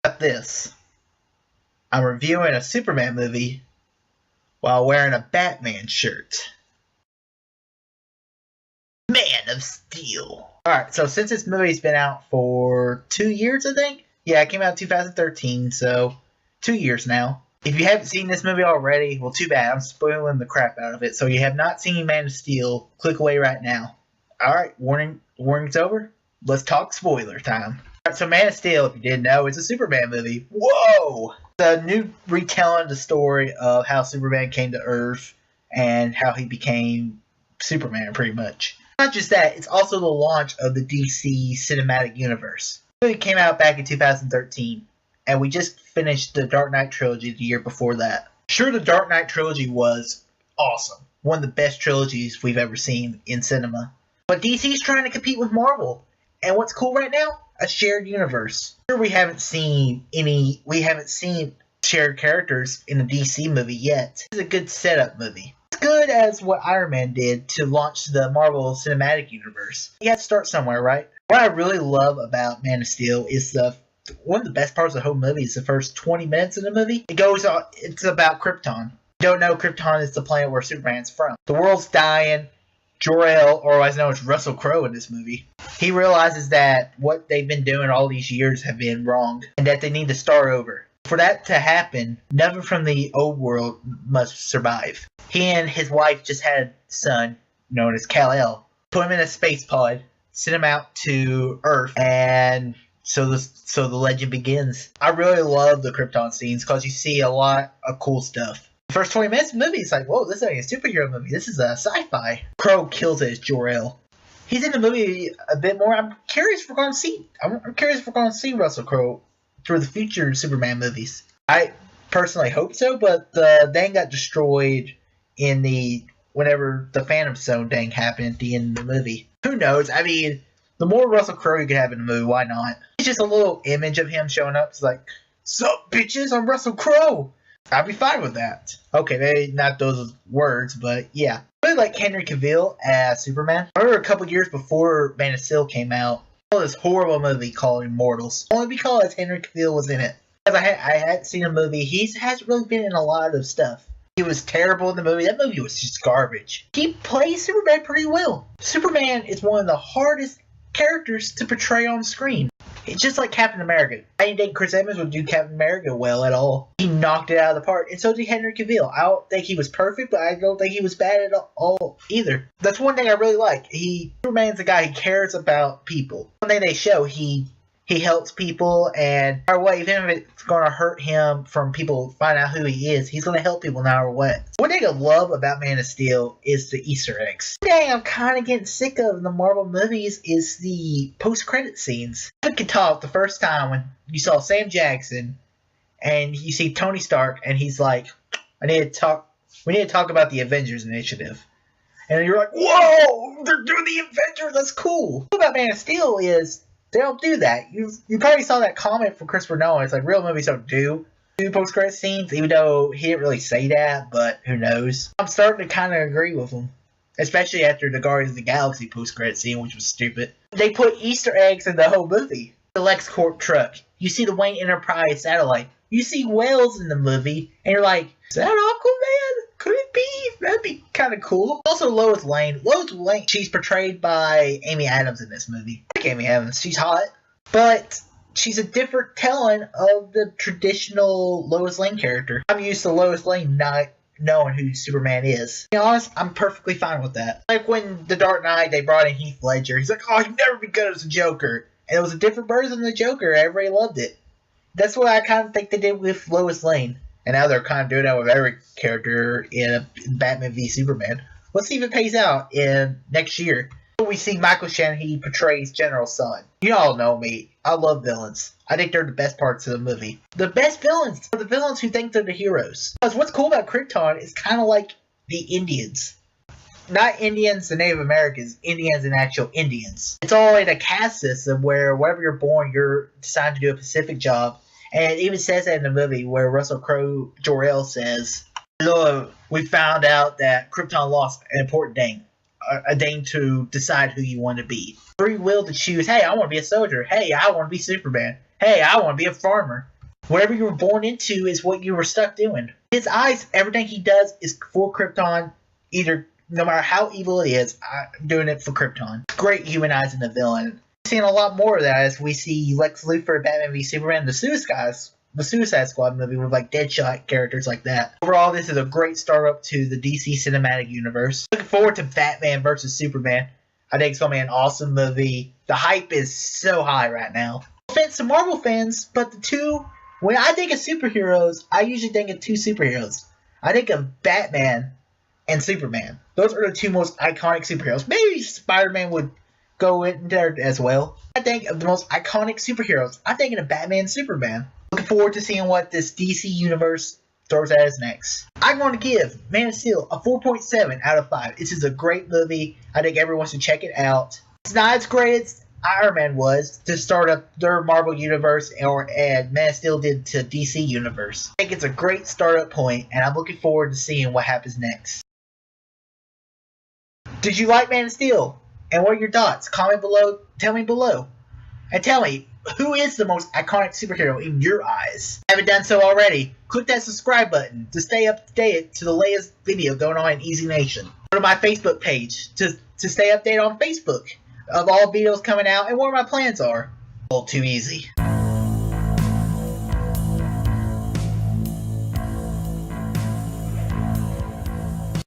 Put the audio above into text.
About this, I'm reviewing a Superman movie while wearing a Batman shirt. Man of Steel. Alright, so since this movie's been out for 2 years, I think? Yeah, it came out in 2013, so 2 years now. If you haven't seen this movie already, well, too bad. I'm spoiling the crap out of it. So you have not seen Man of Steel, click away right now. Alright, warning's over. Let's talk spoiler time. Alright, so Man of Steel, if you didn't know, it's a Superman movie. Whoa! It's a new retelling of the story of how Superman came to Earth and how he became Superman, pretty much. Not just that, it's also the launch of the DC Cinematic Universe. The movie came out back in 2013, and we just finished the Dark Knight trilogy the year before that. Sure, the Dark Knight trilogy was awesome. One of the best trilogies we've ever seen in cinema. But DC's trying to compete with Marvel. And what's cool right now? A shared universe. Sure, we haven't seen shared characters in a DC movie yet. It's a good setup movie. Good as what Iron Man did to launch the Marvel Cinematic Universe. You have to start somewhere, right? What I really love about Man of Steel is one of the best parts of the whole movie is the first 20 minutes of the movie. It's about Krypton. If you don't know, Krypton is the planet where Superman's from. The world's dying. Jor-El, or otherwise known as Russell Crowe in this movie, he realizes that what they've been doing all these years have been wrong, and that they need to start over. For that to happen, nothing from the old world must survive. He and his wife just had a son, known as Kal-El. Put him in a space pod, sent him out to Earth, and so the legend begins. I really love the Krypton scenes because you see a lot of cool stuff. The first 20 minutes of the movie, it's like, whoa, this ain't a superhero movie. This is a sci-fi. Crow kills it as Jor-El. He's in the movie a bit more. I'm curious if we're going to see Russell Crowe through the future Superman movies. I personally hope so, but the thing got destroyed whenever the Phantom Zone thing happened at the end of the movie. Who knows? I mean, the more Russell Crowe you could have in the movie, why not? It's just a little image of him showing up. It's like, sup, bitches, I'm Russell Crowe. I'd be fine with that. Okay, maybe not those words, but yeah. I really like Henry Cavill as Superman. I remember a couple years before Man of Steel came out, I saw this horrible movie called Immortals. Only because Henry Cavill was in it. Because I hadn't seen a movie. He hasn't really been in a lot of stuff. He was terrible in the movie. That movie was just garbage. He plays Superman pretty well. Superman is one of the hardest characters to portray on screen. It's just like Captain America. I didn't think Chris Evans would do Captain America well at all. He knocked it out of the park, and so did Henry Cavill. I don't think he was perfect, but I don't think he was bad at all either. That's one thing I really like. Superman's a guy who cares about people. One thing they show, he helps people, and no matter what, even if it's going to hurt him from people finding out who he is, he's going to help people no matter what. One thing I love about Man of Steel is the Easter eggs. One thing I'm kind of getting sick of in the Marvel movies is the post-credit scenes. I could talk the first time when you saw Sam Jackson, and you see Tony Stark, and he's like, we need to talk about the Avengers Initiative. And you're like, whoa, they're doing the Avengers, that's cool. What about Man of Steel is, they don't do that. You probably saw that comment from Christopher Nolan. It's like, real movies don't do post-credit scenes, even though he didn't really say that, but who knows. I'm starting to kind of agree with him. Especially after the Guardians of the Galaxy post-credit scene, which was stupid. They put Easter eggs in the whole movie. The LexCorp truck. You see the Wayne Enterprise satellite. You see whales in the movie, and you're like, is that Aquaman? Could it be? That'd be kind of cool. Also, Lois Lane. Lois Lane, she's portrayed by Amy Adams in this movie. I like Amy Adams. She's hot. But she's a different telling of the traditional Lois Lane character. I'm used to Lois Lane not knowing who Superman is. To be honest, I'm perfectly fine with that. Like when The Dark Knight, they brought in Heath Ledger. He's like, oh, he'd never be good as a Joker. And it was a different version of the Joker. Everybody loved it. That's what I kind of think they did with Lois Lane. And now they're kind of doing that with every character in Batman v Superman. Let's see if it pays out in next year. We see Michael Shannon, he portrays General Sun. You all know me. I love villains. I think they're the best parts of the movie. The best villains are the villains who think they're the heroes. Because what's cool about Krypton is kind of like the Indians. Not Indians, the Native Americans. Indians and actual Indians. It's all in a caste system where wherever you're born, you're assigned to do a specific job. And it even says that in the movie where Russell Crowe, Jor-El says, we found out that Krypton lost an important thing. A thing to decide who you want to be. Free will to choose, hey, I want to be a soldier. Hey, I want to be Superman. Hey, I want to be a farmer. Whatever you were born into is what you were stuck doing. His eyes, everything he does is for Krypton, either no matter how evil it is, I'm doing it for Krypton. Great humanizing the villain. Seeing a lot more of that as we see Lex Luthor, Batman v Superman, the Suicide Squad movie with like Deadshot characters like that. Overall, this is a great start up to the DC Cinematic Universe. Looking forward to Batman vs Superman. I think it's gonna be an awesome movie. The hype is so high right now. No offense to Marvel fans, but when I think of superheroes, I usually think of two superheroes. I think of Batman and Superman. Those are the two most iconic superheroes. Maybe Spider-Man would go in there as well. I think of the most iconic superheroes. I'm thinking of Batman and Superman. Looking forward to seeing what this DC universe throws at us next. I'm going to give Man of Steel a 4.7 out of 5. This is a great movie. I think everyone should check it out. It's not as great as Iron Man was to start up their Marvel universe, and Man of Steel did to DC universe. I think it's a great startup point, and I'm looking forward to seeing what happens next. Did you like Man of Steel? And what are your thoughts? Comment below. Tell me below. And tell me, who is the most iconic superhero in your eyes? If you haven't done so already, click that subscribe button to stay up to date to the latest video going on in Easy Nation. Go to my Facebook page to stay updated on Facebook of all videos coming out and what my plans are. All too easy.